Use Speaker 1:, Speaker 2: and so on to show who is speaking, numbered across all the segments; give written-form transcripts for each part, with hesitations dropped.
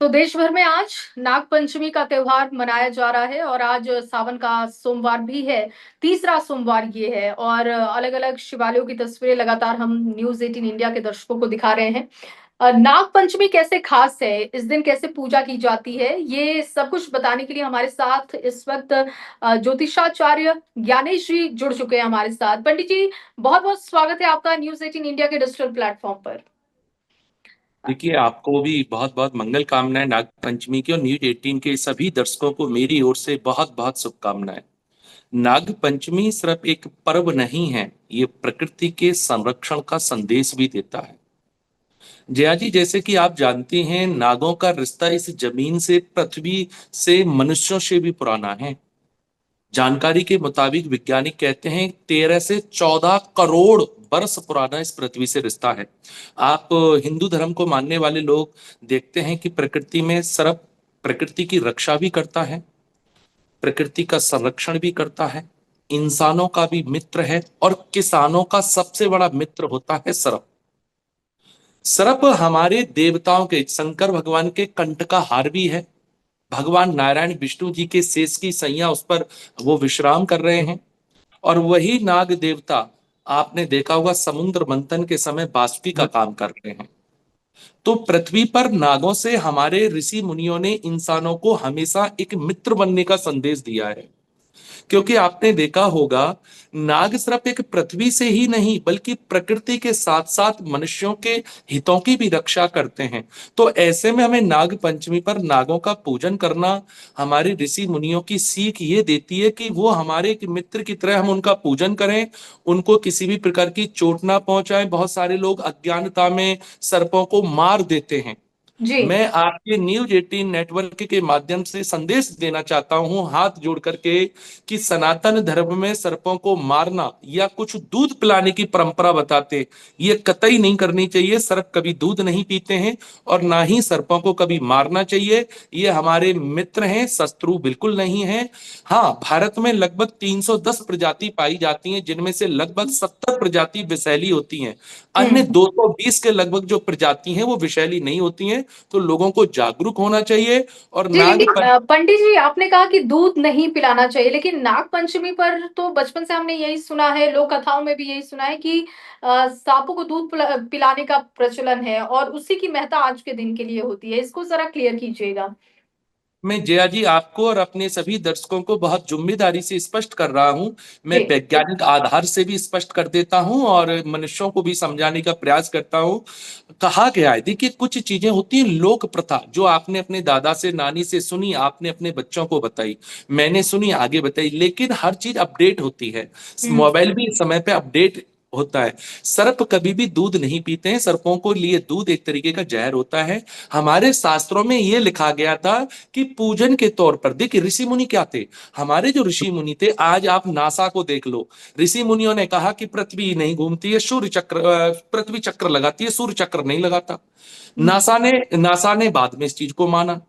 Speaker 1: तो देश भर में आज नाग पंचमी का त्योहार मनाया जा रहा है और आज सावन का सोमवार भी है। तीसरा सोमवार ये है और अलग-अलग शिवालयों की तस्वीरें लगातार हम न्यूज़ 18 इंडिया के दर्शकों को दिखा रहे हैं। नाग पंचमी कैसे खास है, इस दिन कैसे पूजा की जाती है, ये सब कुछ बताने के लिए हमारे साथ इस वक्त ज्योतिषाचार्य ज्ञानेश जी जुड़ चुके हैं हमारे साथ। पंडित जी, बहुत-बहुत स्वागत है आपका न्यूज़ 18 इंडिया के डिजिटल प्लेटफॉर्म पर।
Speaker 2: देखिए, आपको भी बहुत-बहुत मंगल कामनाएँ नाग पंचमी की और न्यूज़ 18 के सभी दर्शकों को मेरी ओर से बहुत-बहुत शुभकामनाएँ। नाग पंचमी सिर्फ एक पर्व नहीं है, ये प्रकृति के संरक्षण का संदेश भी देता है। जया जी, जैसे कि आप जानती हैं, नागों का रिश्ता इस जमीन से, पृथ्वी से, मनुष्यों से भी पुराना है। जानकारी के मुताबिक वैज्ञानिक कहते हैं 13 से 14 करोड़ वर्ष पुराना इस पृथ्वी से रिश्ता है। आप हिंदू धर्म को मानने वाले लोग देखते हैं कि प्रकृति में सर्प प्रकृति की रक्षा भी करता है, प्रकृति का संरक्षण भी करता है, इंसानों का भी मित्र है और किसानों का सबसे बड़ा मित्र होता है सर्प। सर्प हमारे देवताओं के शंकर भगवान के कंठ का हार भी है। भगवान नारायण विष्णु जी के शेष की सैया उस पर वो विश्राम कर रहे हैं। और वही नाग देवता, आपने देखा होगा, समुद्र मंथन के समय बासुकी का काम कर रहे हैं। तो पृथ्वी पर नागों से हमारे ऋषि मुनियों ने इंसानों को हमेशा एक मित्र बनने का संदेश दिया है। क्योंकि आपने देखा होगा, नाग सिर्फ एक पृथ्वी से ही नहीं बल्कि प्रकृति के साथ साथ मनुष्यों के हितों की भी रक्षा करते हैं। तो ऐसे में हमें नाग पंचमी पर नागों का पूजन करना, हमारे ऋषि मुनियों की सीख ये देती है कि वो हमारे एक मित्र की तरह हम उनका पूजन करें, उनको किसी भी प्रकार की चोट ना पहुंचाएं। बहुत सारे लोग अज्ञानता में सर्पों को मार देते हैं।
Speaker 1: जी।
Speaker 2: मैं आपके न्यूज 18 नेटवर्क के माध्यम से संदेश देना चाहता हूं, हाथ जोड़ करके, कि सनातन धर्म में सर्पों को मारना या कुछ दूध पिलाने की परंपरा बताते, ये कतई नहीं करनी चाहिए। सर्प कभी दूध नहीं पीते हैं और ना ही सर्पों को कभी मारना चाहिए। ये हमारे मित्र हैं, शत्रु बिल्कुल नहीं है। हाँ, भारत में लगभग 310 प्रजाति पाई जाती हैं, जिनमें से लगभग 70 प्रजाति विषैली होती हैं। अन्य
Speaker 1: हुँ।
Speaker 2: 220 के लगभग जो प्रजाति हैं वो विषैली नहीं होती हैं। तो लोगों को जागरूक होना चाहिए। और
Speaker 1: जी,
Speaker 2: नाग
Speaker 1: लेकिन पंडित जी आपने कहा कि दूध नहीं पिलाना चाहिए, लेकिन नाग पंचमी पर तो बचपन से हमने यही सुना है, लोक कथाओं में भी यही सुना है कि सांपों को दूध पिलाने का प्रचलन है और उसी की महत्ता आज के दिन के लिए होती है। इसको ज़रा क्लियर कीजिएगा।
Speaker 2: मैं जया जी आपको और अपने सभी दर्शकों को बहुत जिम्मेदारी से स्पष्ट कर रहा हूं। मैं
Speaker 1: जी।
Speaker 2: वैज्ञानिक आधार से भी स्पष्ट कर देता हूं और मनुष्यों को भी समझाने का प्रयास करता हूं। कहा गया है, देखिए, कुछ चीजें होती हैं लोक प्रथा, जो आपने अपने दादा से, नानी से सुनी, आपने अपने बच्चों को बताई, मैंने सुनी, आगे बताई, लेकिन हर चीज अपडेट होती है।
Speaker 1: हुँ।
Speaker 2: मोबाइल भी समय पे अपडेट होता है। सर्प कभी भी दूध नहीं पीते हैं। सर्पों को लिए दूध एक तरीके का जहर होता है। हमारे शास्त्रों में यह लिखा गया था कि पूजन के तौर पर, देखिए, ऋषि मुनि क्या थे, हमारे जो ऋषि मुनि थे, आज आप नासा को देख लो। ऋषि मुनियों ने कहा कि पृथ्वी नहीं घूमती है, सूर्य चक्र, पृथ्वी चक्र लगाती है, सूर्य चक्र नहीं लगाता।
Speaker 1: हुँ।
Speaker 2: नासा ने बाद में इस चीज को माना।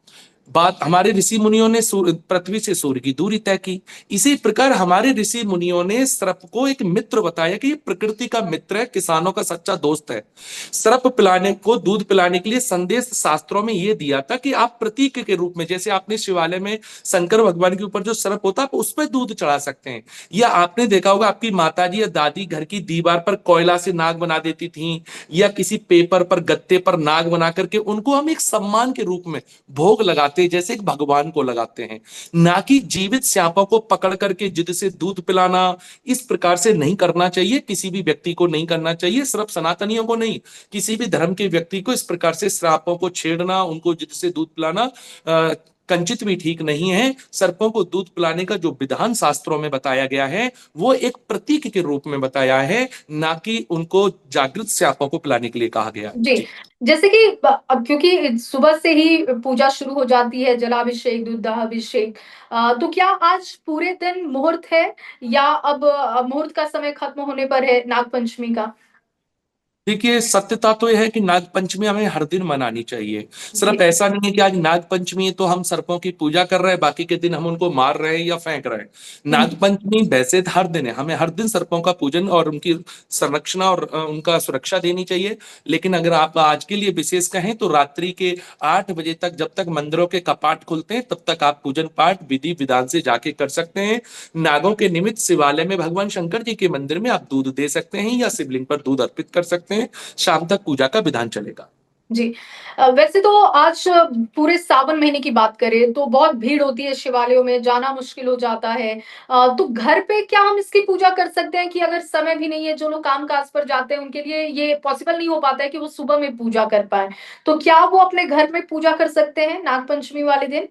Speaker 2: बात, हमारे ऋषि मुनियों ने पृथ्वी से सूर्य की दूरी तय की। इसी प्रकार हमारे ऋषि मुनियों ने सर्प को एक मित्र बताया कि ये प्रकृति का मित्र है, किसानों का सच्चा दोस्त है। सर्प पिलाने को, दूध पिलाने के लिए संदेश शास्त्रों में यह दिया था कि आप प्रतीक के रूप में, जैसे आपने शिवालय में शंकर भगवान के ऊपर जो सर्प होता है, आप उस पर दूध चढ़ा सकते हैं। या आपने देखा होगा, आपकी माताजी या दादी घर की दीवार पर कोयला से नाग बना देती थी, या किसी पेपर पर, गत्ते पर नाग बना करके उनको हम एक सम्मान के रूप में भोग लगाते हैं, जैसे एक भगवान को लगाते हैं। ना कि जीवित सांपों को पकड़ करके जिद से दूध पिलाना। इस प्रकार से नहीं करना चाहिए, किसी भी व्यक्ति को नहीं करना चाहिए, सिर्फ सनातनियों को नहीं, किसी भी धर्म के व्यक्ति को इस प्रकार से सांपों को छेड़ना, उनको जिद से दूध पिलाना कंचित भी ठीक नहीं है। सर्पों को दूध पिलाने का जो विधान शास्त्रों में बताया गया है, वो एक प्रतीक के रूप में बताया है, ना कि उनको जागृत सांपों को पिलाने के लिए कहा गया है।
Speaker 1: जी,
Speaker 2: जी।
Speaker 1: जैसे कि अब क्योंकि सुबह से ही पूजा शुरू हो जाती है, जलाभिषेक, दुग्धाभिषेक, तो क्या आज पूरे दिन मुहूर्त है या अब मुहूर्त का समय खत्म होने पर है नाग पंचमी का?
Speaker 2: देखिए, सत्यता तो यह है कि नाग पंचमी हमें हर दिन मनानी चाहिए। सिर्फ
Speaker 1: जी।
Speaker 2: ऐसा नहीं है कि आज नाग पंचमी है तो हम सर्पों की पूजा कर रहे हैं, बाकी के दिन हम उनको मार रहे हैं या फेंक रहे हैं। नाग पंचमी वैसे तो हर दिन है, हमें हर दिन सर्पों का पूजन और उनकी संरक्षण और उनका सुरक्षा देनी चाहिए। लेकिन अगर आप आज के लिए विशेष कहें तो रात्रि के 8 बजे तक, जब तक मंदिरों के कपाट खुलते हैं, तब तक आप पूजन पाठ विधि विधान से जाके कर सकते हैं। नागों के निमित्त शिवालय में भगवान शंकर जी के मंदिर में आप दूध दे सकते हैं या शिवलिंग पर दूध अर्पित कर सकते हैं। शाम तक पूजा का विधान चलेगा।
Speaker 1: जी। वैसे तो आज पूरे सावन महीने की बात करें तो बहुत भीड़ होती है, शिवालयों में जाना मुश्किल हो जाता है। तो घर पे क्या हम इसकी पूजा कर सकते हैं कि अगर समय भी नहीं है, जो लोग काम काज पर जाते हैं उनके लिए ये पॉसिबल नहीं हो पाता है कि वो सुबह में पूजा कर पाए, तो क्या वो अपने घर में पूजा कर सकते हैं नागपंचमी वाले दिन?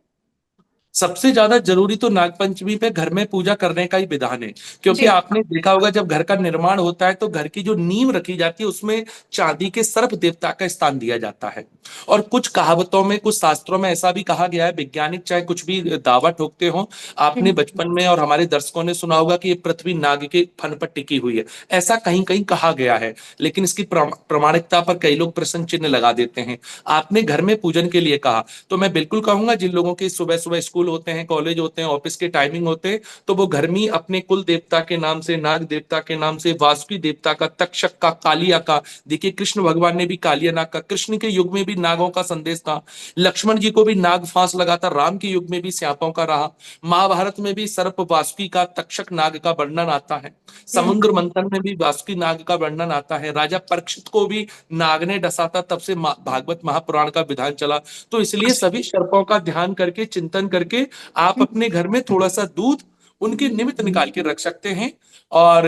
Speaker 2: सबसे ज्यादा जरूरी तो नागपंचमी पे घर में पूजा करने का ही विधान है। क्योंकि
Speaker 1: जी।
Speaker 2: आपने देखा होगा जब घर का निर्माण होता है तो घर की जो नींव रखी जाती है उसमें चांदी के सर्प देवता का स्थान दिया जाता है। और कुछ कहावतों में, कुछ शास्त्रों में ऐसा भी कहा गया है, वैज्ञानिक चाहे कुछ भी दावा ठोकते हो, आपने
Speaker 1: हम्म।
Speaker 2: बचपन में और हमारे दर्शकों ने सुना होगा कि ये पृथ्वी नाग के फन पर टिकी हुई है। ऐसा कहीं कहीं कहा गया है, लेकिन इसकी प्रामाणिकता पर कई लोग प्रश्न चिन्ह लगा देते हैं। आपने घर में पूजन के लिए कहा, तो मैं बिल्कुल कहूंगा जिन लोगों के सुबह सुबह स्कूल होते हैं, कॉलेज होते हैं, ऑफिस के टाइमिंग होते हैं, तो वो घर में ही अपने कुल देवता के नाम से, नाग देवता के नाम से, वासुकी देवता का, तक्षक का, कालिया का। देखिए, कृष्ण भगवान ने भी कालिया नाग का, कृष्ण के युग में भी नागों का संदेश था। लक्ष्मण जी को भी नाग फांस लगाता, राम के युग में भी स्यांपों का रहा। महाभारत में भी सर्प वासुकी का, तक्षक नाग का वर्णन आता है।
Speaker 1: हम्म।
Speaker 2: समुद्र मंथन में भी वासुकी नाग का वर्णन आता है। राजा परीक्षित को भी नाग ने डसा था, तब से भागवत महापुराण का विधान चला। तो इसलिए सभी सर्पों का ध्यान करके, चिंतन करके, आप अपने घर में थोड़ा सा दूध उनके निमित्त निकाल के रख सकते हैं। और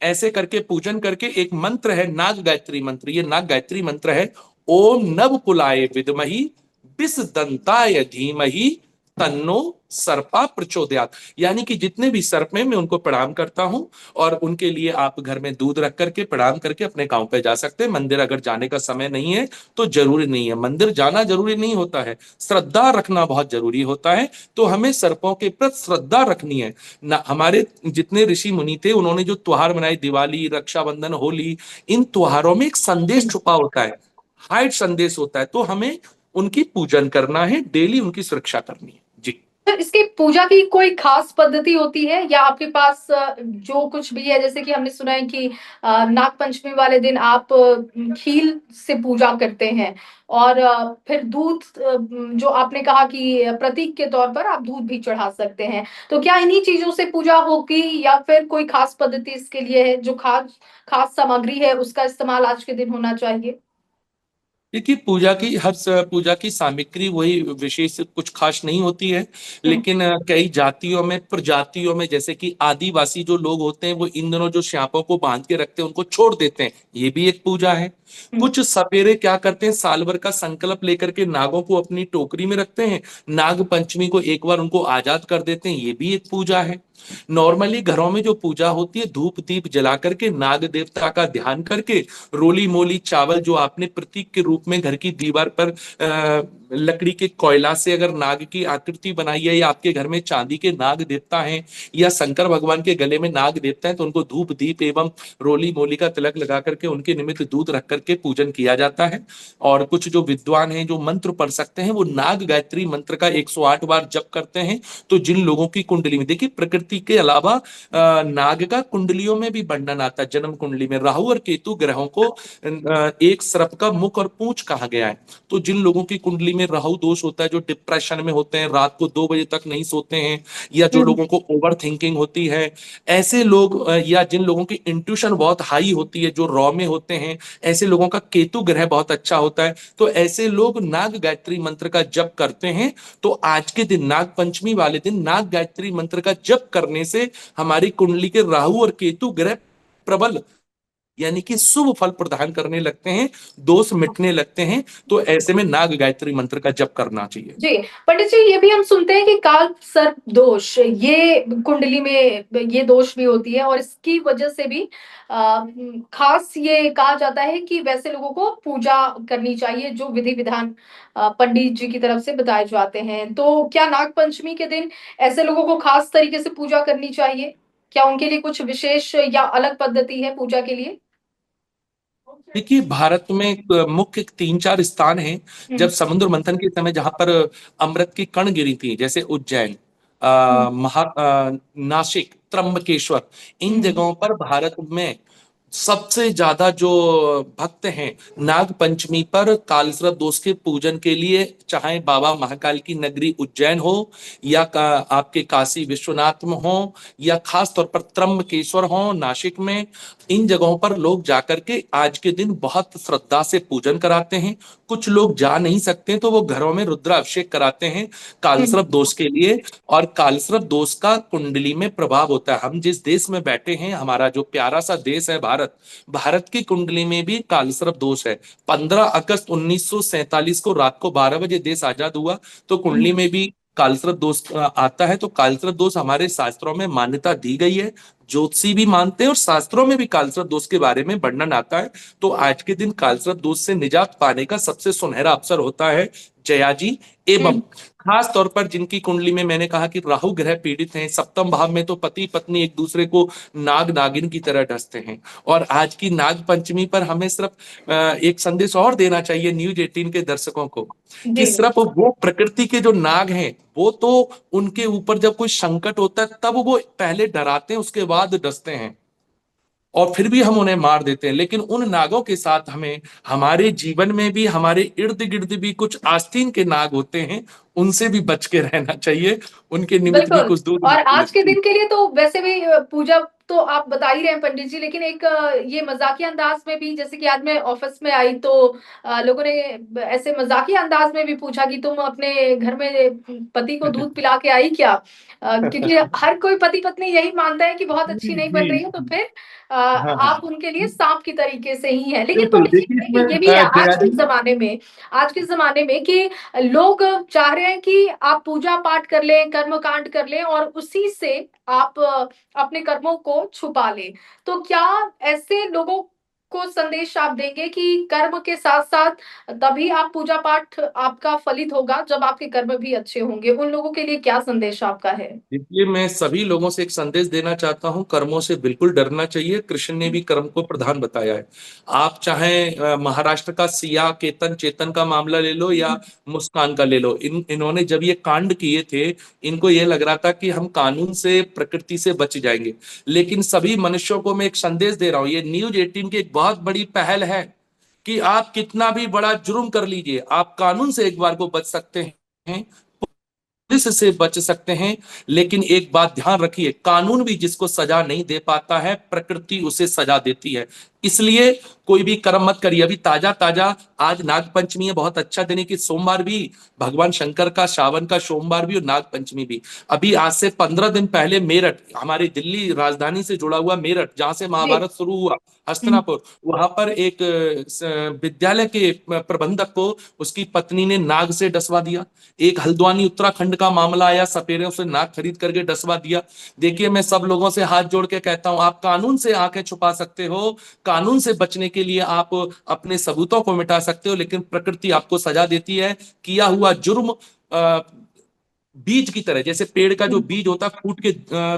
Speaker 2: ऐसे करके पूजन करके, एक मंत्र है नाग गायत्री मंत्र, ये नाग गायत्री मंत्र है। ओम नव कुलाय विद्महि विष दंताय धीमहि तन्नो सर्पा प्रचोदयात। यानी कि जितने भी सर्प हैं मैं उनको प्रणाम करता हूं। और उनके लिए आप घर में दूध रख करके, प्रणाम करके अपने गांव पे जा सकते हैं। मंदिर अगर जाने का समय नहीं है तो जरूरी नहीं है, मंदिर जाना जरूरी नहीं होता है, श्रद्धा रखना बहुत जरूरी होता है। तो हमें सर्पों के प्रति श्रद्धा रखनी है ना। हमारे जितने ऋषि मुनि थे उन्होंने जो त्योहार मनाए, दिवाली, रक्षाबंधन, होली, इन त्योहारों में एक संदेश छुपा होता है, हाइड संदेश होता है। तो हमें उनकी पूजन करना है, डेली उनकी सुरक्षा करनी है जी।
Speaker 1: तो इसकी पूजा की कोई खास पद्धति होती है या आपके पास जो कुछ भी है, जैसे कि हमने सुना है कि नाग पंचमी वाले दिन आप खील से पूजा करते हैं और फिर दूध, जो आपने कहा कि प्रतीक के तौर पर आप दूध भी चढ़ा सकते हैं, तो क्या इन्हीं चीजों से पूजा होगी या फिर कोई खास पद्धति इसके लिए है, जो खास खास सामग्री है उसका इस्तेमाल आज के दिन होना चाहिए?
Speaker 2: देखिए, पूजा की सामग्री वही विशेष कुछ खास नहीं होती है।
Speaker 1: हम्म।
Speaker 2: लेकिन कई जातियों में, प्रजातियों में, जैसे कि आदिवासी जो लोग होते हैं वो इन दिनों जो सांपों को बांध के रखते हैं उनको छोड़ देते हैं, ये भी एक पूजा है।
Speaker 1: हम्म।
Speaker 2: कुछ सपेरे क्या करते हैं, साल भर का संकल्प लेकर के नागों को अपनी टोकरी में रखते हैं, नाग पंचमी को एक बार उनको आजाद कर देते हैं, ये भी एक पूजा है। नॉर्मली घरों में जो पूजा होती है, धूप दीप जला करके, नाग देवता का ध्यान करके, रोली मोली चावल जो आपने प्रतीक के रूप में घर की दीवार पर लकड़ी के कोयला से अगर नाग की आकृति बनाई है, या आपके घर में चांदी के नाग देवता हैं, या शंकर भगवान के गले में नाग देवता है, तो उनको धूप दीप एवं रोली मोली का तिलक लगा करके उनके निमित्त दूध रख करके पूजन किया जाता है। और कुछ जो विद्वान हैं जो मंत्र पढ़ सकते हैं, वो नाग गायत्री मंत्र का 108 बार जप करते हैं। तो जिन लोगों की कुंडली में, देखिए प्रकृति के अलावा नाग का कुंडलियों में भी वर्णन आता है। जन्म कुंडली में राहु और केतु ग्रहों को एक सर्प का मुख और पूंछ कहा गया है। तो जिन लोगों की कुंडली में राहु दोष होता है, जो डिप्रेशन में होते हैं, रात को 2 बजे तक नहीं सोते हैं, या जो
Speaker 1: हम्म।
Speaker 2: लोगों को ओवर थिंकिंग होती है, ऐसे लोग, या जिन लोगों की इंट्यूशन बहुत हाई होती है, जो रॉ में होते हैं, ऐसे लोगों का केतु ग्रह बहुत अच्छा होता है। तो ऐसे लोग नाग गायत्री मंत्र का जप करते हैं। तो आज के दिन, नाग पंचमी वाले दिन, नाग गायत्री मंत्र का जप करने से हमारी कुंडली के राहु और केतु ग्रह प्रबल, यानी कि शुभ फल प्रदान करने लगते हैं, दोष मिटने लगते हैं। तो ऐसे में नाग गायत्री मंत्र का जप करना चाहिए।
Speaker 1: जी। पंडित जी, ये भी हम सुनते हैं कि काल सर्प दोष, ये कुंडली में ये दोष भी होती है और इसकी वजह से भी खास ये कहा जाता है कि वैसे लोगों को पूजा करनी चाहिए जो विधि विधान पंडित जी की तरफ से बताए जाते हैं। तो क्या नाग पंचमी के दिन ऐसे लोगों को खास तरीके से पूजा करनी चाहिए? क्या उनके लिए कुछ विशेष या अलग पद्धति है पूजा के लिए?
Speaker 2: देखिए, भारत में मुख्य तीन चार स्थान हैं जब
Speaker 1: हम्म।
Speaker 2: समुद्र मंथन के समय, जहां पर अमृत की कण गिरी थी, जैसे उज्जैन,
Speaker 1: हम्म।
Speaker 2: नासिक, त्र्यंबकेश्वर। इन
Speaker 1: हम्म।
Speaker 2: जगहों पर भारत में सबसे ज्यादा जो भक्त हैं, नाग पंचमी पर कालसर्प दोष के पूजन के लिए, चाहे बाबा महाकाल की नगरी उज्जैन हो, या आपके काशी विश्वनाथ में हो, या खास तौर पर त्र्यंबकेश्वर हो नासिक में, इन जगहों पर लोग जाकर के आज के दिन बहुत श्रद्धा से पूजन कराते हैं। कुछ लोग जा नहीं सकते तो वो घरों में रुद्राभिषेक कराते हैं
Speaker 1: हम्म।
Speaker 2: कालसर्प दोष के लिए। और कालसर्प दोष का कुंडली में प्रभाव होता है। हम जिस देश में बैठे हैं, हमारा जो प्यारा सा देश है भारत, भारत की कुंडली में भी कालसर्प दोष है। 15 अगस्त 1947 को रात को 12 बजे देश आजाद हुआ, तो कुंडली
Speaker 1: हम्म।
Speaker 2: में भी कालसर्प दोष आता है। तो कालसर्प दोष हमारे शास्त्रों में मान्यता दी गई है, ज्योतिषी भी मानते हैं, और शास्त्रों में भी कालसर्प दोष के बारे में वर्णन आता है। तो आज के दिन कालसर्प दोष से निजात पाने का सबसे सुनहरा अवसर होता है, जया जी। एवं
Speaker 1: हम्म।
Speaker 2: खास तौर पर जिनकी कुंडली में मैंने कहा कि राहु ग्रह पीड़ित हैं, सप्तम भाव में, तो पति पत्नी एक दूसरे को नाग नागिन की तरह डसते हैं। और आज की नाग पंचमी पर हमें सिर्फ एक संदेश और देना चाहिए न्यूज 18 के दर्शकों को, कि
Speaker 1: जी।
Speaker 2: सिर्फ वो प्रकृति के जो नाग हैं, वो तो उनके ऊपर जब कोई संकट होता है तब वो पहले डराते हैं, उसके बाद डसते हैं, और फिर भी हम उन्हें मार देते हैं। लेकिन उन नागों के साथ हमें हमारे जीवन में भी, हमारे इर्द गिर्द भी कुछ आस्तीन के नाग होते हैं, उनसे भी बच के रहना चाहिए। उनके निमित्त भी
Speaker 1: बिल्कुल।
Speaker 2: कुछ दूध
Speaker 1: और
Speaker 2: निकालें
Speaker 1: आज के
Speaker 2: जी।
Speaker 1: दिन के लिए तो वैसे भी पूजा तो आप बता ही रहे हैं पंडित जी, लेकिन एक ये मजाकिया अंदाज में भी, जैसे कि आज मैं ऑफिस में आई तो लोगों ने ऐसे मजाकिया अंदाज में भी पूछा कि तुम अपने घर में पति को दूध पिला के आई क्या? क्योंकि हर कोई पति पत्नी यही मानता है कि बहुत अच्छी नहीं
Speaker 2: जी।
Speaker 1: बन रही है, तो फिर
Speaker 2: हाँ हाँ,
Speaker 1: आप उनके लिए सांप की तरीके से ही है। लेकिन
Speaker 2: बिल्कुल।
Speaker 1: पंडित जी
Speaker 2: देखिए इसमें
Speaker 1: ये भी है
Speaker 2: जया जी।
Speaker 1: आज के जमाने में कि लोग चाह रहे हैं कि आप पूजा पाठ कर लें, कर्म कांड कर लें और उसी से आप अपने कर्मों को छुपा लें। तो क्या ऐसे लोगों को संदेश आप देंगे कि कर्म के साथ साथ तभी आप पूजा पाठ आपका फलित होगा जब आपके कर्म भी अच्छे होंगे? उन लोगों के लिए क्या संदेश आपका है?
Speaker 2: देखिए, मैं सभी लोगों से एक संदेश देना चाहता हूं, कर्मों से बिल्कुल डरना चाहिए। कृष्ण ने भी कर्म को प्रधान बताया है। आप चाहे महाराष्ट्र का सिया केतन चेतन का मामला ले लो, या मुस्कान का ले लो, इन्होंने जब ये कांड किए थे, इनको ये लग रहा था कि हम कानून से, प्रकृति से बच जाएंगे। लेकिन सभी मनुष्यों को मैं एक संदेश दे रहा हूं, ये न्यूज 18 की एक बहुत बड़ी पहल है, कि आप कितना भी बड़ा जुर्म कर लीजिए, आप कानून से एक बार को बच सकते हैं, पुलिस से बच सकते हैं। लेकिन एक बात ध्यान रखिए, कानून भी जिसको सजा नहीं दे पाता है, प्रकृति उसे सजा देती है। इसलिए कोई भी कर्म मत करिए। अभी ताजा ताजा आज नाग पंचमी है, बहुत अच्छा दिन है कि सोमवार भी भगवान शंकर का सावन का सोमवार भी और नाग पंचमी भी। अभी आज से 15 दिन पहले मेरठ, हमारी दिल्ली राजधानी से जुड़ा हुआ मेरठ, जहां से
Speaker 1: जी।
Speaker 2: महाभारत शुरू हुआ,
Speaker 1: हम्म।
Speaker 2: हस्तिनापुर, वहां पर एक विद्यालय के प्रबंधक को उसकी पत्नी ने नाग से डसवा दिया। एक हल्द्वानी उत्तराखंड का मामला आया, सपेरे से नाग खरीद करके डसवा दिया। देखिए, मैं सब लोगों से हाथ जोड़ के कहता हूं, आप कानून से आंखें छुपा सकते हो, कानून से बचने के लिए आप अपने सबूतों को मिटा सकते हो, लेकिन प्रकृति आपको सजा देती है। किया हुआ जुर्म बीज की तरह, जैसे पेड़ का जो बीज होता है, फूट के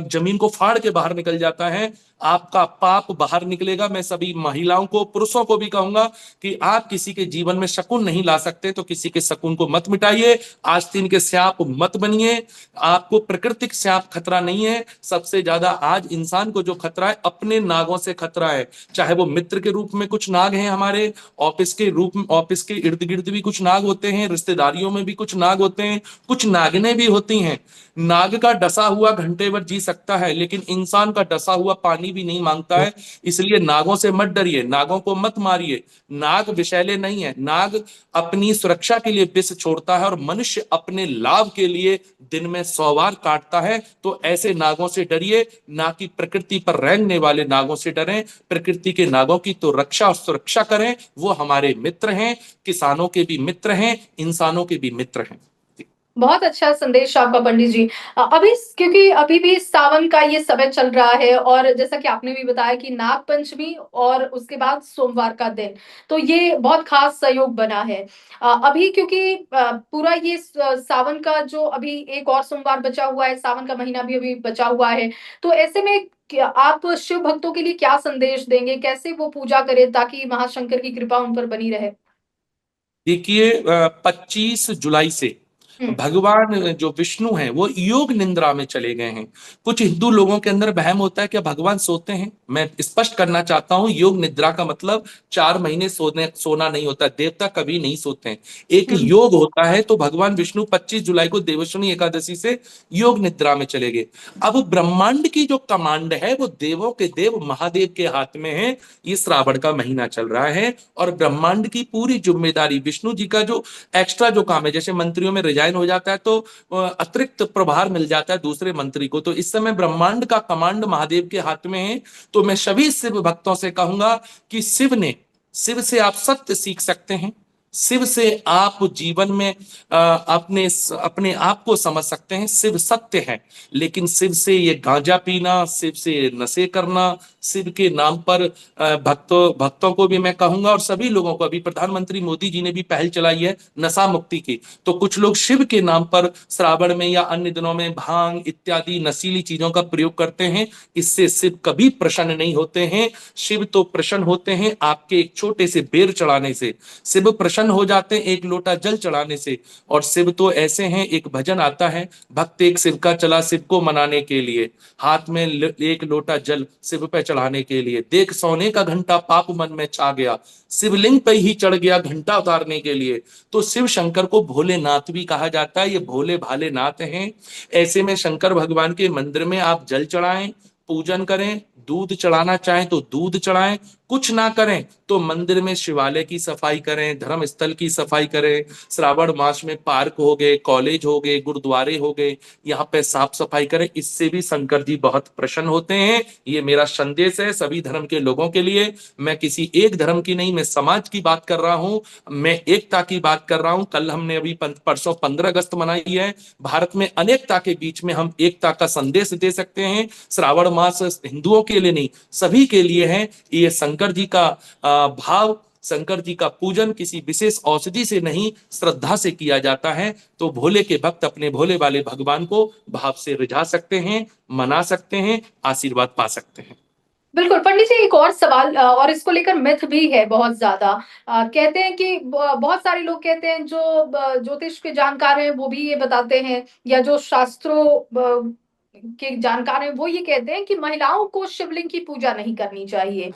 Speaker 2: जमीन को फाड़ के बाहर निकल जाता है, आपका पाप बाहर निकलेगा। मैं सभी महिलाओं को, पुरुषों को भी कहूंगा कि आप किसी के जीवन में शकुन नहीं ला सकते, तो किसी के शकुन को मत मिटाइए, आस्तीन के सांप मत बनिए। आपको प्राकृतिक सांप खतरा नहीं है। सबसे ज्यादा आज इंसान को जो खतरा है, अपने नागों से खतरा है। चाहे वो मित्र के रूप में कुछ नाग हैं हमारे, ऑफिस के रूप में, ऑफिस के इर्द गिर्द भी कुछ नाग होते हैं, रिश्तेदारियों में भी कुछ नाग होते हैं, कुछ नागिनें भी होती हैं। नाग का डसा हुआ घंटे भर जी सकता है, लेकिन इंसान का डसा हुआ पानी भी नहीं मांगता है। इसलिए नागों से मत डरिए, नागों को मत मारिए। नाग विषैले नहीं है। नाग अपनी सुरक्षा के लिए विष छोड़ता है, और मनुष्य अपने लाभ के लिए दिन में 100 बार काटता है। तो ऐसे नागों से डरिए, ना कि प्रकृति पर रेंगने वाले नागों से डरें। प्रकृति के नागों की तो रक्षा और सुरक्षा करें, वो हमारे मित्र हैं, किसानों के भी मित्र हैं, इंसानों के भी मित्र हैं।
Speaker 1: बहुत अच्छा संदेश आपका पंडित जी। अभी क्योंकि अभी भी सावन का ये समय चल रहा है और जैसा कि आपने भी बताया कि नाग पंचमी और उसके बाद सोमवार का दिन, तो ये बहुत खास संयोग बना है। अभी क्योंकि पूरा ये सावन का जो अभी एक और सोमवार बचा हुआ है, सावन का महीना भी अभी बचा हुआ है, तो ऐसे में आप शिव भक्तों के लिए क्या संदेश देंगे? कैसे वो पूजा करें ताकि महाशंकर की कृपा उन पर बनी रहे?
Speaker 2: देखिए 25 जुलाई से
Speaker 1: हम्म।
Speaker 2: भगवान जो विष्णु हैं वो योग निंद्रा में चले गए हैं। कुछ हिंदू लोगों के अंदर वहम होता है कि भगवान सोते हैं। मैं स्पष्ट करना चाहता हूं, योग निद्रा का मतलब 4 महीने सोना नहीं होता। देवता कभी नहीं सोते हैं, एक
Speaker 1: हम्म।
Speaker 2: योग होता है। तो भगवान विष्णु 25 जुलाई को देवशनी एकादशी से योग निद्रा में चले गए। अब ब्रह्मांड की जो कमांड है वो देवों के देव महादेव के हाथ में है। ये श्रावण का महीना चल रहा है और ब्रह्मांड की पूरी जिम्मेदारी विष्णु जी का जो एक्स्ट्रा जो काम है, जैसे मंत्रियों में रिजाइन हो जाता है तो अतिरिक्त प्रभार मिल जाता है दूसरे मंत्री को, तो इस समय ब्रह्मांड का कमांड महादेव के हाथ में है। तो मैं सभी शिव भक्तों से कहूंगा कि शिव से आप सत्य सीख सकते हैं। शिव से आप जीवन में अपने अपने आप को समझ सकते हैं। शिव सत्य है, लेकिन शिव से ये गांजा पीना, शिव से नशे करना, शिव के नाम पर भक्तों भक्तों को भी मैं कहूंगा और सभी लोगों को, अभी प्रधानमंत्री मोदी जी ने भी पहल चलाई है नशा मुक्ति की, तो कुछ लोग शिव के नाम पर श्रावण में या अन्य दिनों में भांग इत्यादि नशीली चीजों का प्रयोग करते हैं। इससे शिव कभी प्रसन्न नहीं होते हैं। शिव तो प्रसन्न होते हैं आपके एक छोटे से बेर चढ़ाने से, शिव प्रसन्न हो जाते हैं एक लोटा जल चढ़ाने से। और शिव तो ऐसे हैं, एक भजन आता है, भक्त एक शिव का चला शिव को मनाने के लिए, हाथ में एक लोटा जल शिव पे चढ़ाने के लिए, देख सोने का घंटा पाप मन में छा गया, शिवलिंग पे ही चढ़ गया घंटा उतारने के लिए। तो शिव शंकर को भोलेनाथ भी कहा जाता है, ये भोले भाले नाथ हैं। ऐसे में शंकर भगवान के मंदिर में आप जल चढ़ाएं, पूजन करें, दूध चढ़ाना चाहें तो दूध चढ़ाएं, कुछ ना करें तो मंदिर में शिवालय की सफाई करें, धर्म स्थल की सफाई करें। श्रावण मास में पार्क हो गए, कॉलेज हो गए, गुरुद्वारे हो गए, यहाँ पे साफ सफाई करें। इससे भी शंकर जी बहुत प्रसन्न होते हैं। ये मेरा संदेश है सभी धर्म के लोगों के लिए। मैं किसी एक धर्म की नहीं, मैं समाज की बात कर रहा हूँ, मैं एकता की बात कर रहा हूँ। कल हमने अभी परसों 15 अगस्त मनाई है। भारत में अनेकता के बीच में हम एकता का संदेश दे सकते हैं। श्रावण मास हिंदुओं के लिए नहीं, सभी के लिए है। ये शंकर जी का भाव, शंकर जी का पूजन किसी विशेष औषधि से नहीं, श्रद्धा से किया जाता है। तो भोले के भक्त अपने भोले वाले भगवान को भाव से रिझा सकते हैं, मना सकते हैं, आशीर्वाद पा सकते हैं।
Speaker 1: बिल्कुल पंडित जी, एक और सवाल और इसको लेकर मिथ भी है बहुत ज्यादा। कहते हैं कि बहुत सारे लोग कहते हैं जो ज्योतिष के जानकार हैं वो भी ये बताते हैं, या जो शास्त्रों के जानकार हैं वो ये कहते हैं कि महिलाओं को शिवलिंग की पूजा नहीं करनी चाहिए।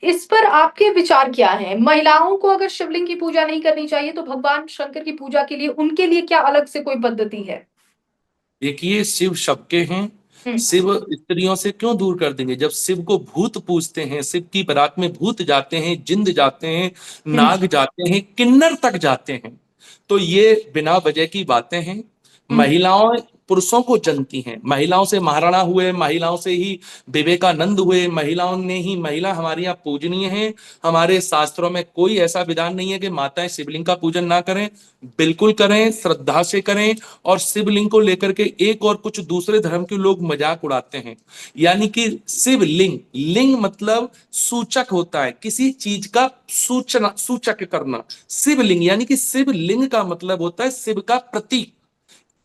Speaker 1: इस पर आपके विचार क्या हैं? महिलाओं को अगर शिवलिंग की पूजा नहीं करनी चाहिए तो भगवान शंकर की पूजा के लिए उनके लिए क्या अलग से कोई पद्धति है?
Speaker 2: देखिए शिव सबके हैं।
Speaker 1: हम्म।
Speaker 2: शिव स्त्रियों से क्यों दूर कर देंगे? जब शिव को भूत पूजते हैं, शिव की बारात में भूत जाते हैं, जिंद जाते हैं,
Speaker 1: हम्म।
Speaker 2: नाग जाते हैं, किन्नर तक जाते हैं, तो ये बिना वजह की बातें हैं।
Speaker 1: हम्म।
Speaker 2: महिलाओं पुरुषों को जनती हैं, महिलाओं से महाराणा हुए, महिलाओं से ही विवेकानंद हुए, महिलाओं ने ही, महिला हमारे यहाँ पूजनीय है। हमारे शास्त्रों में कोई ऐसा विधान नहीं है कि माताएं शिवलिंग का पूजन ना करें, बिल्कुल करें, श्रद्धा से करें। और शिवलिंग को लेकर के एक और कुछ दूसरे धर्म के लोग मजाक उड़ाते हैं, यानी कि शिवलिंग, लिंग मतलब सूचक होता है किसी चीज का, सूचना सूचक करना। शिवलिंग यानी कि शिवलिंग का मतलब होता है शिव का प्रतीक।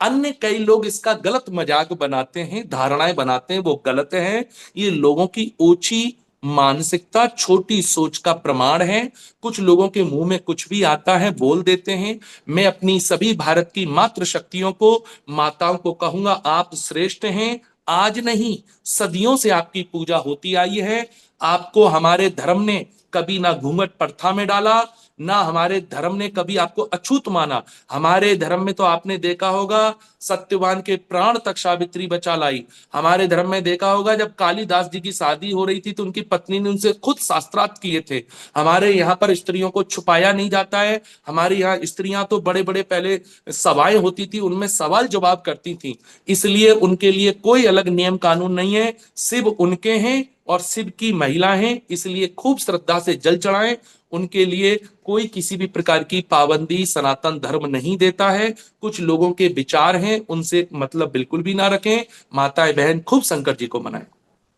Speaker 2: अन्य कई लोग इसका गलत मजाक बनाते हैं, धारणाएं बनाते हैं, वो गलत है। ये लोगों की ओछी मानसिकता, छोटी सोच का प्रमाण है। कुछ लोगों के मुंह में कुछ भी आता है बोल देते हैं। मैं अपनी सभी भारत की मातृ शक्तियों को, माताओं को कहूंगा, आप श्रेष्ठ हैं। आज नहीं, सदियों से आपकी पूजा होती आई है। आपको हमारे धर्म ने कभी ना घूंघट प्रथा में डाला, ना हमारे धर्म ने कभी आपको अछूत माना। हमारे धर्म में तो आपने देखा होगा सत्यवान के प्राण तक सावित्री बचा लाई। हमारे धर्म में देखा होगा जब कालिदास जी की शादी हो रही थी तो उनकी पत्नी ने उनसे खुद शास्त्रार्थ किए थे। हमारे यहाँ पर स्त्रियों को छुपाया नहीं जाता है। हमारे यहाँ स्त्रियां तो बड़े बड़े पहले सभाएं होती थी, उनमें सवाल जवाब करती थी, इसलिए उनके लिए कोई अलग नियम कानून नहीं है। शिव उनके हैं, और शिव की महिला हैं, इसलिए खूब श्रद्धा से जल चढ़ाएं। उनके लिए कोई किसी भी प्रकार की पाबंदी सनातन धर्म नहीं देता है। कुछ लोगों के विचार हैं, उनसे मतलब बिल्कुल भी ना रखें। माताएं बहन खूब शंकर जी को मनाएं।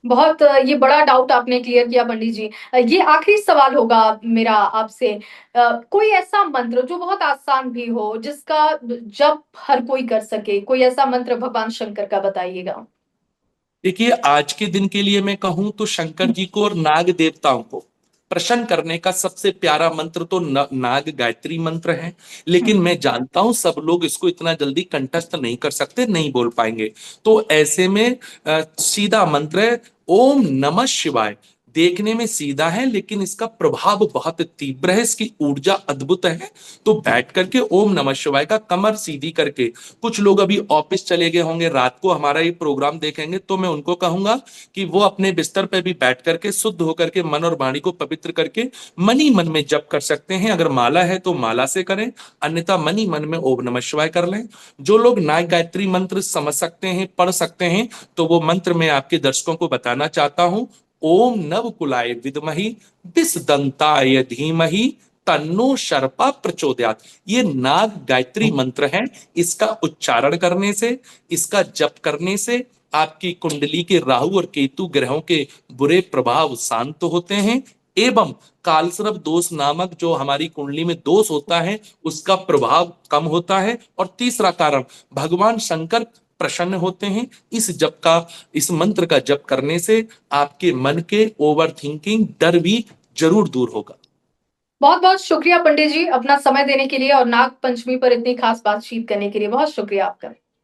Speaker 1: बहुत ये बड़ा डाउट आपने क्लियर किया पंडित जी। ये आखिरी सवाल होगा मेरा आपसे। कोई ऐसा मंत्र जो बहुत आसान भी हो, जिसका जप हर कोई कर सके, कोई ऐसा मंत्र भगवान शंकर का बताइएगा।
Speaker 2: देखिए, आज के दिन के लिए मैं कहूं तो शंकर जी को और नाग देवताओं को प्रसन्न करने का सबसे प्यारा मंत्र तो नाग गायत्री मंत्र है। लेकिन मैं जानता हूं सब लोग इसको इतना जल्दी कंठस्थ नहीं कर सकते, नहीं बोल पाएंगे। तो ऐसे में सीधा मंत्र है ओम नमः शिवाय। देखने में सीधा है लेकिन इसका प्रभाव बहुत तीव्र है, इसकी ऊर्जा अद्भुत है। तो बैठ करके ओम नमः शिवाय का कमर सीधी करके, कुछ लोग अभी ऑफिस चले गए होंगे, रात को हमारा ये प्रोग्राम देखेंगे, तो मैं उनको कहूंगा कि वो अपने बिस्तर पे भी बैठ करके शुद्ध होकर के मन और वाणी को पवित्र करके मन ही मन में जप कर सकते हैं। अगर माला है तो माला से करें, अन्यथा मन ही मन में ओम नमः शिवाय कर लें। जो लोग नाग गायत्री मंत्र समझ सकते हैं, पढ़ सकते हैं, तो वो मंत्र मैं आपके दर्शकों को बताना चाहता हूं। ओम नवकुलाय विद्महि विषदंताय धीमहि तन्नो शर्पा प्रचोदयात। ये नाग गायत्री मंत्र है। इसका उच्चारण करने से, इसका जप करने से आपकी कुंडली के राहु और केतु ग्रहों के बुरे प्रभाव शांत होते हैं, एवं कालसर्प दोष नामक जो हमारी कुंडली में दोष होता है उसका प्रभाव कम होता है। और तीसरा कारण, भगवान शंकर प्रसन्न होते हैं। इस मंत्र का जप करने से आपके मन के ओवर थिंकिंग, डर भी जरूर दूर होगा।
Speaker 1: बहुत बहुत शुक्रिया पंडित जी, अपना समय देने के लिए और नाग पंचमी पर इतनी खास बातचीत करने के लिए बहुत शुक्रिया आपका।